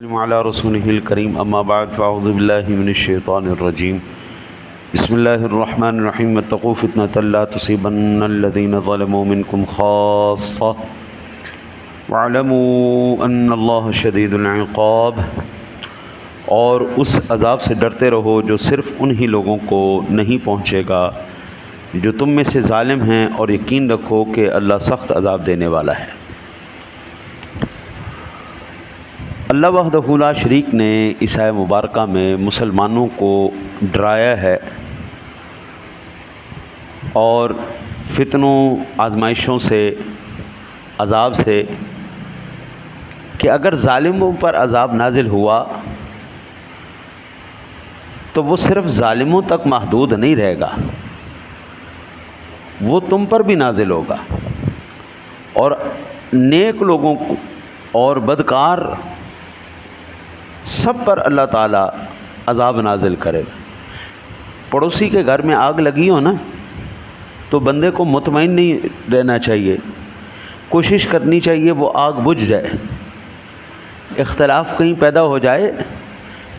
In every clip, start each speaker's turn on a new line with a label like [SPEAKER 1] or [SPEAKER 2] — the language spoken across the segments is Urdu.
[SPEAKER 1] علی رسولہ الکریم اما بعد فاعوذ باللہ من الشیطان الرجیم بسم اللہ الرحمن الرحیم واتقوا فتنة لا تصیبن الذین ظلموا منکم خاصہ واعلموا ان اللہ شدید العقاب، اور اس عذاب سے ڈرتے رہو جو صرف انہی لوگوں کو نہیں پہنچے گا جو تم میں سے ظالم ہیں، اور یقین رکھو کہ اللہ سخت عذاب دینے والا ہے۔ اللہ وحدہ لا شریک نے اس آیہ مبارکہ میں مسلمانوں کو ڈرایا ہے اور فتنوں آزمائشوں سے، عذاب سے، کہ اگر ظالموں پر عذاب نازل ہوا تو وہ صرف ظالموں تک محدود نہیں رہے گا، وہ تم پر بھی نازل ہوگا، اور نیک لوگوں کو اور بدکار سب پر اللہ تعالیٰ عذاب نازل کرے گا۔ پڑوسی کے گھر میں آگ لگی ہو نا تو بندے کو مطمئن نہیں رہنا چاہیے، کوشش کرنی چاہیے وہ آگ بجھ جائے۔ اختلاف کہیں پیدا ہو جائے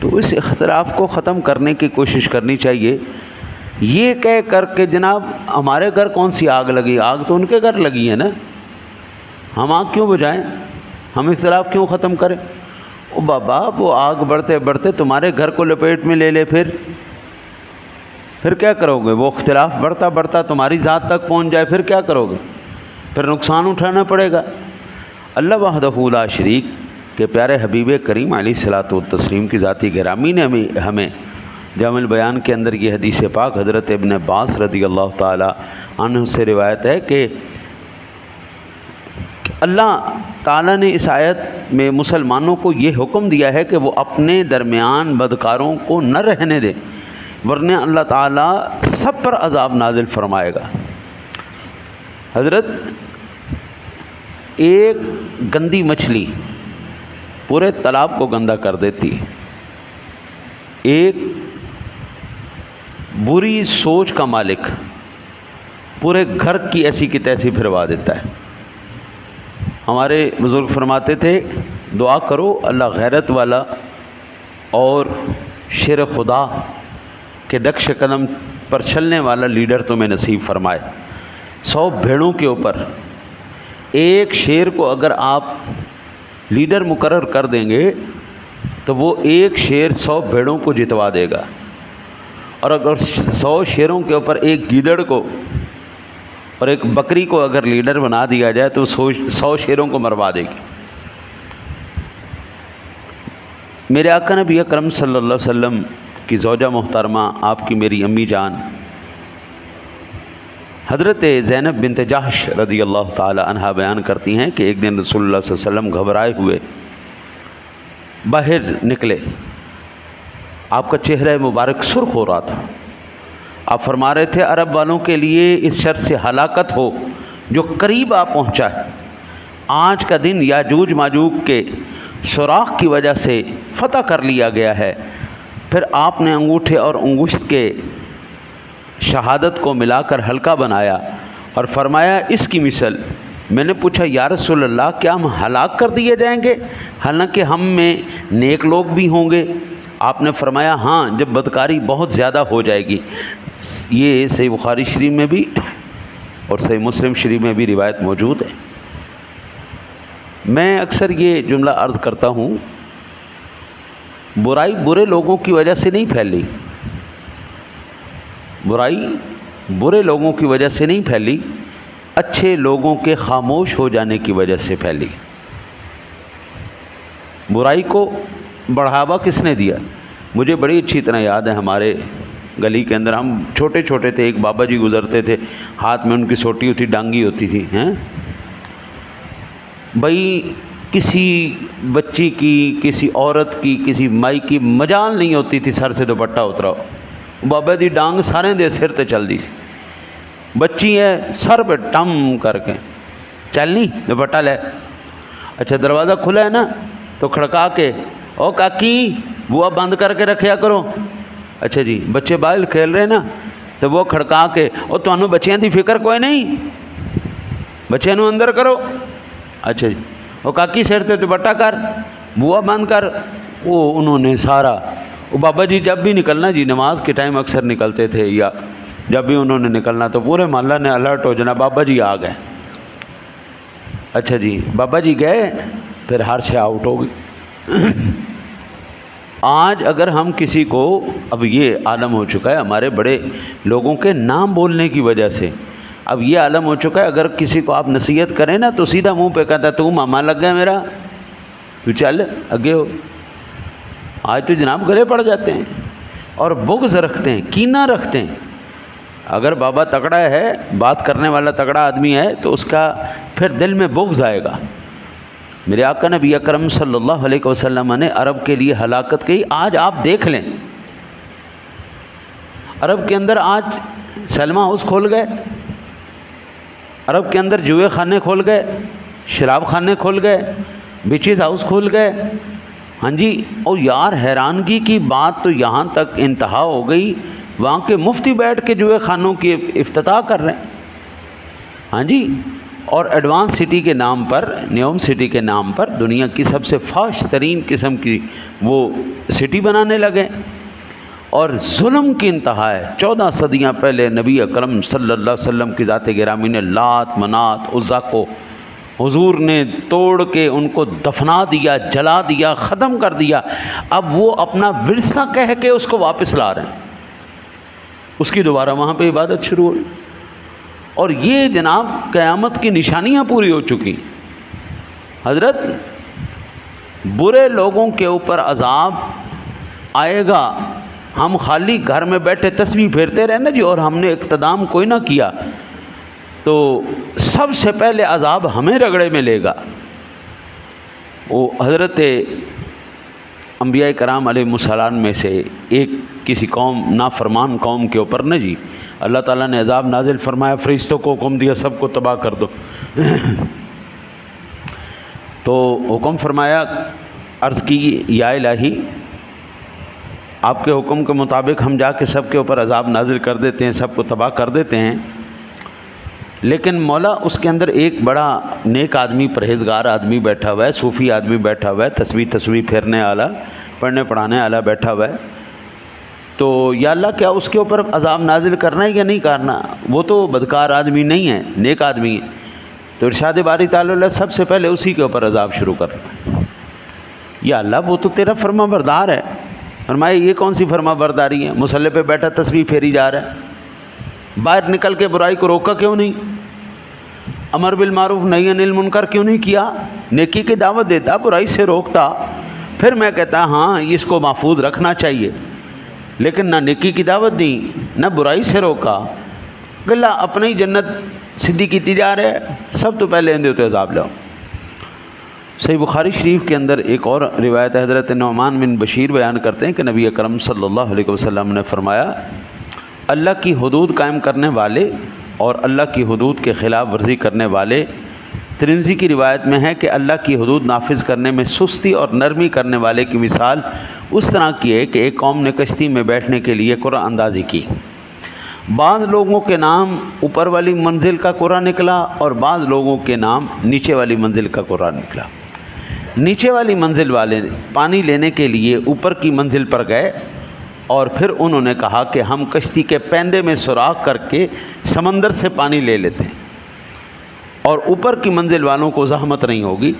[SPEAKER 1] تو اس اختلاف کو ختم کرنے کی کوشش کرنی چاہیے، یہ کہہ کر کہ جناب ہمارے گھر کون سی آگ لگی، آگ تو ان کے گھر لگی ہے نا، ہم آگ کیوں بجھائیں، ہم اختلاف کیوں ختم کریں۔ او بابا وہ آگ بڑھتے بڑھتے تمہارے گھر کو لپیٹ میں لے لے، پھر کیا کرو گے؟ وہ اختلاف بڑھتا بڑھتا تمہاری ذات تک پہنچ جائے، پھر کیا کرو گے؟ پھر نقصان اٹھانا پڑے گا۔ اللہ وحدہ لا شریک کے پیارے حبیب کریم علیہ الصلوۃ والتسلیم کی ذاتی گرامی نے ہمیں جامع البیان کے اندر یہ حدیث پاک حضرت ابن عباس رضی اللہ تعالی عنہ سے روایت ہے کہ اللہ تعالیٰ نے اس آیت میں مسلمانوں کو یہ حکم دیا ہے کہ وہ اپنے درمیان بدکاروں کو نہ رہنے دیں، ورنہ اللہ تعالیٰ سب پر عذاب نازل فرمائے گا۔ حضرت ایک گندی مچھلی پورے تالاب کو گندا کر دیتی ہے، ایک بری سوچ کا مالک پورے گھر کی ایسی کی تیسی پھروا دیتا ہے۔ ہمارے بزرگ فرماتے تھے دعا کرو اللہ غیرت والا اور شیر خدا کے نقش قدم پر چلنے والا لیڈر تمہیں نصیب فرمائے۔ 100 بھیڑوں کے اوپر ایک شیر کو اگر آپ لیڈر مقرر کر دیں گے تو وہ ایک شیر 100 بھیڑوں کو جتوا دے گا، اور اگر 100 شیروں کے اوپر ایک گیدڑ کو اور ایک بکری کو اگر لیڈر بنا دیا جائے تو 100 شیروں کو مروا دے گی۔ میرے آقا نبی اکرم صلی اللہ علیہ وسلم کی زوجہ محترمہ، آپ کی میری امی جان حضرت زینب بنت جحش رضی اللہ تعالی عنہا بیان کرتی ہیں کہ ایک دن رسول اللہ صلی اللہ علیہ وسلم گھبرائے ہوئے باہر نکلے، آپ کا چہرہ مبارک سرخ ہو رہا تھا۔ آپ فرما رہے تھے عرب والوں کے لیے اس شر سے ہلاکت ہو جو قریب آ پہنچا ہے، آج کا دن یاجوج ماجوج کے سوراخ کی وجہ سے فتح کر لیا گیا ہے۔ پھر آپ نے انگوٹھے اور انگشت کے شہادت کو ملا کر حلقہ بنایا اور فرمایا اس کی مثل۔ میں نے پوچھا یا رسول اللہ کیا ہم ہلاک کر دیے جائیں گے حالانکہ ہم میں نیک لوگ بھی ہوں گے؟ آپ نے فرمایا ہاں، جب بدکاری بہت زیادہ ہو جائے گی۔ یہ صحیح بخاری شریف میں بھی اور صحیح مسلم شریف میں بھی روایت موجود ہے۔ میں اکثر یہ جملہ عرض کرتا ہوں، برائی برے لوگوں کی وجہ سے نہیں پھیلی، برائی برے لوگوں کی وجہ سے نہیں پھیلی، اچھے لوگوں کے خاموش ہو جانے کی وجہ سے پھیلی۔ برائی کو بڑھاوا کس نے دیا؟ مجھے بڑی اچھی طرح یاد ہے، ہمارے گلی کے اندر ہم چھوٹے چھوٹے تھے، ایک بابا جی گزرتے تھے، ہاتھ میں ان کی چھوٹی ہوتی ڈانگی ہوتی تھی، بھائی کسی بچی کی، کسی عورت کی، کسی مائی کی مجال نہیں ہوتی تھی سر سے دوپٹہ اتراؤ، بابا دی ڈانگ سارے دے سر تے چل دی سی، بچی ہے سر پہ ٹم کر کے چلنی دوپٹہ لے، اچھا دروازہ کھلا ہے نا تو کھڑکا کے او کاکی بوا بند کر کے رکھیا کرو، اچھا جی بچے باہر کھیل رہے نا تو وہ کھڑکا کے او تانوں بچیاں دی فکر کوئی نہیں، بچیاں نو اندر کرو، اچھا جی او کاکی سر تے دوپٹہ کر، بوا بند کر وہ انہوں نے سارا، وہ بابا جی جب بھی نکلنا جی نماز کے ٹائم اکثر نکلتے تھے، یا جب بھی انہوں نے نکلنا تو پورے محلہ نے الرٹ ہو جانا بابا جی آ گئے۔ اچھا جی بابا جی گئے، پھر ہر شے آؤٹ ہو گئی۔ آج اگر ہم کسی کو، اب یہ عالم ہو چکا ہے ہمارے بڑے لوگوں کے نام بولنے کی وجہ سے، اب یہ عالم ہو چکا ہے اگر کسی کو آپ نصیحت کریں نا تو سیدھا منہ پہ کہتا ہے تو ماما لگ گیا میرا، تو چل اگے ہو۔ آج تو جناب گلے پڑ جاتے ہیں اور بغض رکھتے ہیں، کینہ رکھتے ہیں۔ اگر بابا تگڑا ہے، بات کرنے والا تگڑا آدمی ہے تو اس کا پھر دل میں بغض آئے گا۔ میرے آقا نبی اکرم صلی اللہ علیہ وسلم نے عرب کے لیے ہلاکت کہی۔ آج آپ دیکھ لیں عرب کے اندر آج سلما ہاؤس کھول گئے، عرب کے اندر جوئے خانے کھول گئے، شراب خانے کھول گئے، بیچز ہاؤس کھول گئے، ہاں جی۔ اور یار حیرانگی کی بات تو یہاں تک انتہا ہو گئی، وہاں کے مفتی بیٹھ کے جوئے خانوں کی افتتاح کر رہے ہیں، ہاں جی۔ اور ایڈوانس سٹی کے نام پر، نیوم سٹی کے نام پر دنیا کی سب سے فحش ترین قسم کی وہ سٹی بنانے لگے، اور ظلم کی انتہا ہے۔ 14 صدیاں پہلے نبی اکرم صلی اللہ علیہ وسلم کی ذات گرامی نے لات منات عزا کو حضور نے توڑ کے ان کو دفنا دیا، جلا دیا، ختم کر دیا۔ اب وہ اپنا ورثہ کہہ کے اس کو واپس لا رہے ہیں، اس کی دوبارہ وہاں پہ عبادت شروع ہوئی، اور یہ جناب قیامت کی نشانیاں پوری ہو چکی۔ حضرت برے لوگوں کے اوپر عذاب آئے گا، ہم خالی گھر میں بیٹھے تسبیح پھیرتے رہے نا جی اور ہم نے اقتدام کوئی نہ کیا تو سب سے پہلے عذاب ہمیں رگڑے میں لے گا۔ وہ حضرت انبیاء کرام علیہ السلام میں سے ایک کسی قوم نافرمان قوم کے اوپر نا جی اللہ تعالیٰ نے عذاب نازل فرمایا، فرشتوں کو حکم دیا سب کو تباہ کر دو۔ تو حکم فرمایا، عرض کی یا الہی آپ کے حکم کے مطابق ہم جا کے سب کے اوپر عذاب نازل کر دیتے ہیں، سب کو تباہ کر دیتے ہیں، لیکن مولا اس کے اندر ایک بڑا نیک آدمی، پرہیزگار آدمی بیٹھا ہوا ہے، صوفی آدمی بیٹھا ہوا ہے، تسبیح پھیرنے والا، پڑھنے پڑھانے والا بیٹھا ہوا ہے، تو یا اللہ کیا اس کے اوپر عذاب نازل کرنا ہے یا نہیں کرنا؟ وہ تو بدکار آدمی نہیں ہے، نیک آدمی ہے۔ تو ارشاد باری تعالیٰ سب سے پہلے اسی کے اوپر عذاب شروع کرنا۔ یا اللہ وہ تو تیرا فرما بردار ہے۔ فرمایا یہ کون سی فرما برداری ہے؟ مصلی پہ بیٹھا تسبیح پھیری جا رہا ہے، باہر نکل کے برائی کو روکا کیوں نہیں؟ امر بالمعروف نہی عن المنکر کیوں نہیں کیا؟ نیکی کی دعوت دیتا، برائی سے روکتا، پھر میں کہتا ہاں اس کو محفوظ رکھنا چاہیے، لیکن نہ نیکی کی دعوت دی نہ برائی سے روکا، گلہ اپنے ہی جنت سیدھی کیتی جا رہے ہیں، سب تو پہلے اندے ہوتے عذاب لاؤ۔ صحیح بخاری شریف کے اندر ایک اور روایت حضرت نعمان بن بشیر بیان کرتے ہیں کہ نبی اکرم صلی اللہ علیہ وسلم نے فرمایا، اللہ کی حدود قائم کرنے والے اور اللہ کی حدود کے خلاف ورزی کرنے والے، ترمذی کی روایت میں ہے کہ اللہ کی حدود نافذ کرنے میں سستی اور نرمی کرنے والے کی مثال اس طرح کی ہے کہ ایک قوم نے کشتی میں بیٹھنے کے لیے قرعہ اندازی کی، بعض لوگوں کے نام اوپر والی منزل کا قرعہ نکلا اور بعض لوگوں کے نام نیچے والی منزل کا قرعہ نکلا۔ نیچے والی منزل والے پانی لینے کے لیے اوپر کی منزل پر گئے اور پھر انہوں نے کہا کہ ہم کشتی کے پیندے میں سوراخ کر کے سمندر سے پانی لے لیتے ہیں اور اوپر کی منزل والوں کو زحمت نہیں ہوگی۔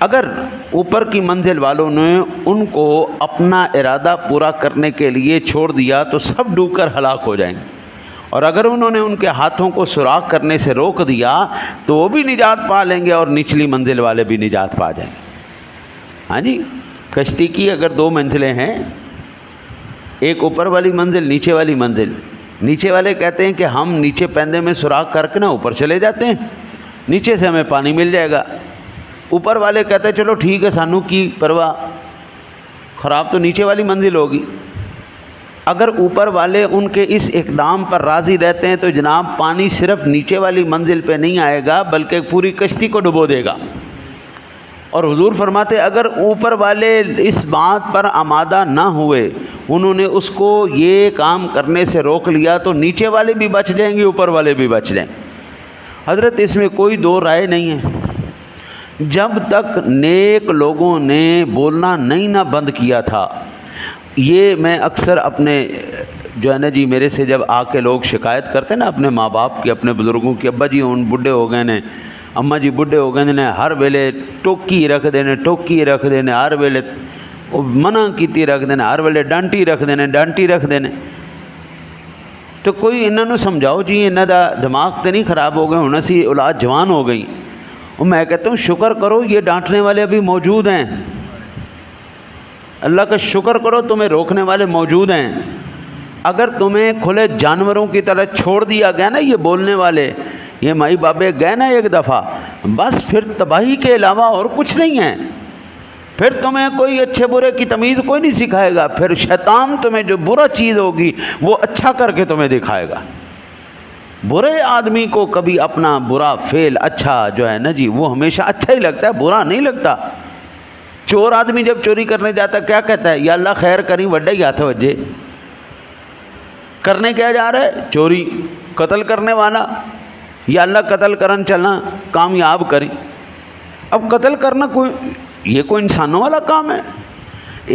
[SPEAKER 1] اگر اوپر کی منزل والوں نے ان کو اپنا ارادہ پورا کرنے کے لیے چھوڑ دیا تو سب ڈوب کر ہلاک ہو جائیں گے، اور اگر انہوں نے ان کے ہاتھوں کو سوراخ کرنے سے روک دیا تو وہ بھی نجات پا لیں گے اور نچلی منزل والے بھی نجات پا جائیں گے۔ ہاں جی، کشتی کی اگر 2 منزلیں ہیں، ایک اوپر والی منزل، نیچے والی منزل، نیچے والے کہتے ہیں کہ ہم نیچے پیندے میں سوراخ کر کے نا اوپر چلے جاتے ہیں، نیچے سے ہمیں پانی مل جائے گا۔ اوپر والے کہتے ہیں چلو ٹھیک ہے، سانو کی پرواہ، خراب تو نیچے والی منزل ہوگی۔ اگر اوپر والے ان کے اس اقدام پر راضی رہتے ہیں تو جناب پانی صرف نیچے والی منزل پہ نہیں آئے گا بلکہ پوری کشتی کو ڈبو دے گا۔ اور حضور فرماتے اگر اوپر والے اس بات پر آمادہ نہ ہوئے، انہوں نے اس کو یہ کام کرنے سے روک لیا تو نیچے والے بھی بچ جائیں گے، اوپر والے بھی بچ جائیں۔ حضرت اس میں کوئی 2 رائے نہیں ہے۔ جب تک نیک لوگوں نے بولنا نہیں نہ بند کیا تھا. یہ میں اکثر اپنے جو ہے نا جی میرے سے جب آ کے لوگ شکایت کرتے ہیں نا اپنے ماں باپ کی, اپنے بزرگوں کی, ابا جی ان بڈھے ہو گئے نے, اماں جی بڈھے ہو گئے نے, ہر ویلے ٹوکی رکھ دینے, ٹوکی رکھ دینے, ہر ویلے منع کیتی رکھ دینے, ہر ویلے ڈانٹی رکھ دینے, ڈانٹی رکھ دینے. تو کوئی انہوں نے سمجھاؤ جی انہوں دا دماغ تو نہیں خراب ہو گئے, ہن اسی اولاد جوان ہو گئی. اور میں کہتا ہوں شکر کرو یہ ڈانٹنے والے ابھی موجود ہیں, اللہ کا شکر کرو تمہیں روکنے والے موجود ہیں. اگر تمہیں کھلے جانوروں کی طرح چھوڑ دیا گیا نا یہ بولنے والے, یہ مائی بابے گئے نا ایک دفعہ, بس پھر تباہی کے علاوہ اور کچھ نہیں ہے. پھر تمہیں کوئی اچھے برے کی تمیز کوئی نہیں سکھائے گا. پھر شیطان تمہیں جو برا چیز ہوگی وہ اچھا کر کے تمہیں دکھائے گا. برے آدمی کو کبھی اپنا برا فعل اچھا جو ہے نا جی وہ ہمیشہ اچھا ہی لگتا ہے, برا نہیں لگتا. چور آدمی جب چوری کرنے جاتا ہے کیا کہتا ہے, یا اللہ خیر کری وڈا ہی ہاتھ وجے. کرنے کیا جا رہا ہے, چوری, قتل کرنے والا, یا اللہ قتل کرن چلنا کامیاب کری. اب قتل کرنا یہ کوئی انسانوں والا کام ہے؟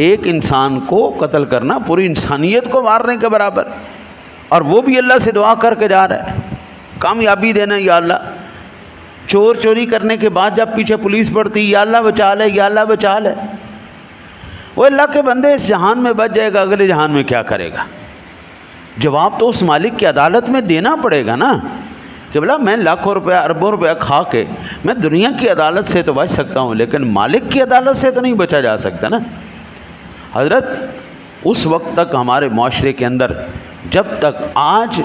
[SPEAKER 1] ایک انسان کو قتل کرنا پوری انسانیت کو مارنے کے برابر, اور وہ بھی اللہ سے دعا کر کے جا رہا ہے کامیابی دینا, یا اللہ. چور چوری کرنے کے بعد جب پیچھے پولیس پڑتی, یا اللہ بچا لے, یا اللہ بچا لے. وہ اللہ کے بندے اس جہان میں بچ جائے گا, اگلے جہان میں کیا کرے گا؟ جواب تو اس مالک کی عدالت میں دینا پڑے گا نا, کہ بلا میں لاکھوں روپیہ اربوں روپیہ کھا کے میں دنیا کی عدالت سے تو بچ سکتا ہوں, لیکن مالک کی عدالت سے تو نہیں بچا جا سکتا نا. حضرت اس وقت تک ہمارے معاشرے کے اندر, جب تک آج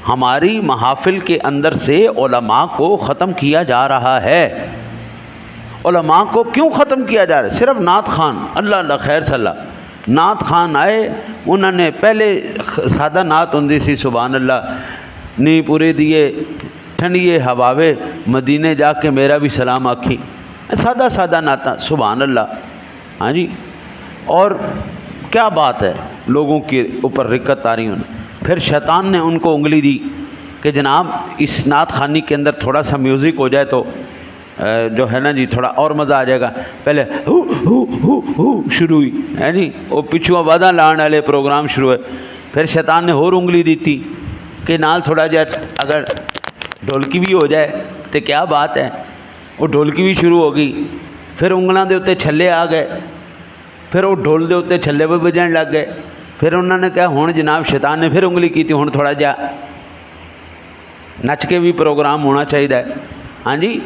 [SPEAKER 1] ہماری محافل کے اندر سے علماء کو ختم کیا جا رہا ہے. علماء کو کیوں ختم کیا جا رہا ہے؟ صرف نعت خوان, اللہ اللہ خیر صلی اللہ, نعت خوان آئے, انہوں نے پہلے سادہ نعت ہوندی سی, سبحان اللہ نی پورے دیے ٹھنڈیے ہواوے مدینے جا کے میرا بھی سلام آکھی, سادہ سادہ نعتاں, سبحان اللہ. ہاں جی, اور کیا بات ہے, لوگوں کے اوپر رکت آ رہی ہوں. پھر شیطان نے ان کو انگلی دی کہ جناب اس نعت خوانی کے اندر تھوڑا سا میوزک ہو جائے تو جو ہے نا جی تھوڑا اور مزہ آ جائے گا. پہلے ہو ہو ہو ہو شروع ہوئی ہے جی, وہ پچھو آوازاں لان والے پروگرام شروع ہے. پھر شیطان نے اور انگلی دیتی کہ نال تھوڑا جہا اگر ڈھولکی بھی ہو جائے تو کیا بات ہے. وہ ڈھولکی بھی شروع ہو گئی. پھر انگلاں دے اتنے چھلے آ گئے, پھر وہ ڈھول دے اتنے چھلے بھی بجن لگ گئے. پھر انہوں نے کہا ہوں جناب شیطان نے پھر انگلی کی تھی, ہوں تھوڑا جہا نچ کے بھی پروگرام ہونا چاہیے. ہاں جی,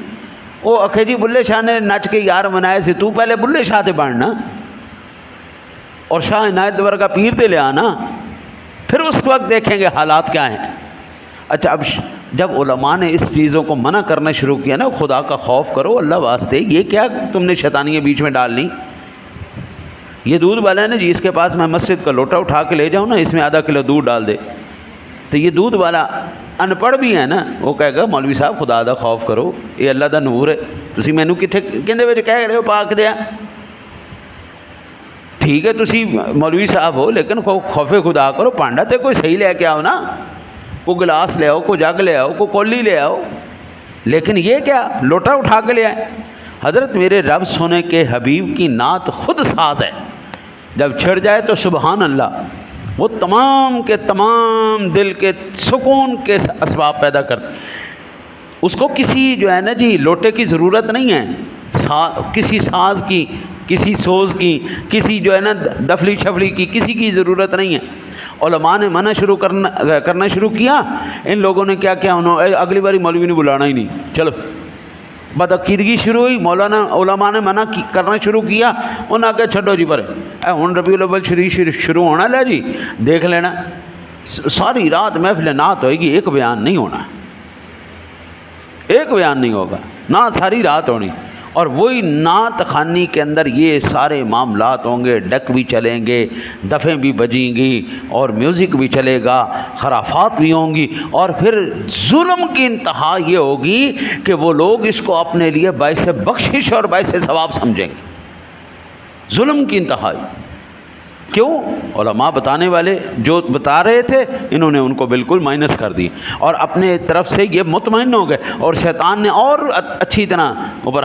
[SPEAKER 1] وہ آخے جی بلے شاہ نے نچ کے یار منائے سے, تو پہلے بلے شاہ تے بننا اور شاہ عنایت ورگا پیر تے لے آنا, پھر اس وقت دیکھیں گے حالات کیا ہیں. اچھا, اب جب علماء نے اس چیزوں کو منع کرنا شروع کیا نا, خدا کا خوف کرو اللہ واسطے, یہ کیا تم نے شیطانیاں بیچ میں ڈال لی. یہ دودھ والا ہے نا جی, اس کے پاس میں مسجد کا لوٹا اٹھا کے لے جاؤں نا, اس میں آدھا کلو دودھ ڈال دے, تو یہ دودھ والا ان پڑھ بھی ہے نا, وہ کہے گا مولوی صاحب خدا دا خوف کرو, یہ اللہ دا نور ہے, تسی مینوں کتھے کہندے وچ کہہ رہے ہو پاک دیا. ٹھیک ہے تسی مولوی صاحب ہو, لیکن خوف خدا کرو. پانڈا تے کوئی صحیح لے کے آؤ نا, کوئی گلاس لے آؤ, کوئی جگ لے آؤ, کوئی کولی لے آؤ, لیکن یہ کیا لوٹا اٹھا کے لے آئے. حضرت میرے رب سونے کے حبیب کی نعت خود ساز ہے, جب چھڑ جائے تو سبحان اللہ وہ تمام کے تمام دل کے سکون کے اسباب پیدا کرتے. اس کو کسی جو ہے نا جی لوٹے کی ضرورت نہیں ہے, کسی ساز کی, کسی سوز کی, کسی جو ہے نا دفلی شفلی کی, کسی کی ضرورت نہیں ہے. علماء نے منع کرنا شروع کیا. ان لوگوں نے کیا کیا, انہوں اگلی باری مولوی نے بلانا ہی نہیں, چلو بدعقیدگی شروع ہوئی. علماء نے منع کرنا شروع کیا, انہوں نے کہا چھڈو جی پر ہن ربیع الاول شروع ہونا, لے جی دیکھ لینا. ساری رات محفل نعت ہوئے گی, ایک بیان نہیں ہونا, ایک بیان نہیں ہوگا, نعت ساری رات ہونی. اور وہی نعت خوانی کے اندر یہ سارے معاملات ہوں گے, ڈک بھی چلیں گے, دفیں بھی بجیں گی, اور میوزک بھی چلے گا, خرافات بھی ہوں گی. اور پھر ظلم کی انتہا یہ ہوگی کہ وہ لوگ اس کو اپنے لیے باعث بخشش اور باعث ثواب سمجھیں گے. ظلم کی انتہائی. کیوں؟ علماء بتانے والے جو بتا رہے تھے انہوں نے ان کو بالکل مائنس کر دی, اور اپنے طرف سے یہ مطمئن ہو گئے, اور شیطان نے اور اچھی طرح اوپر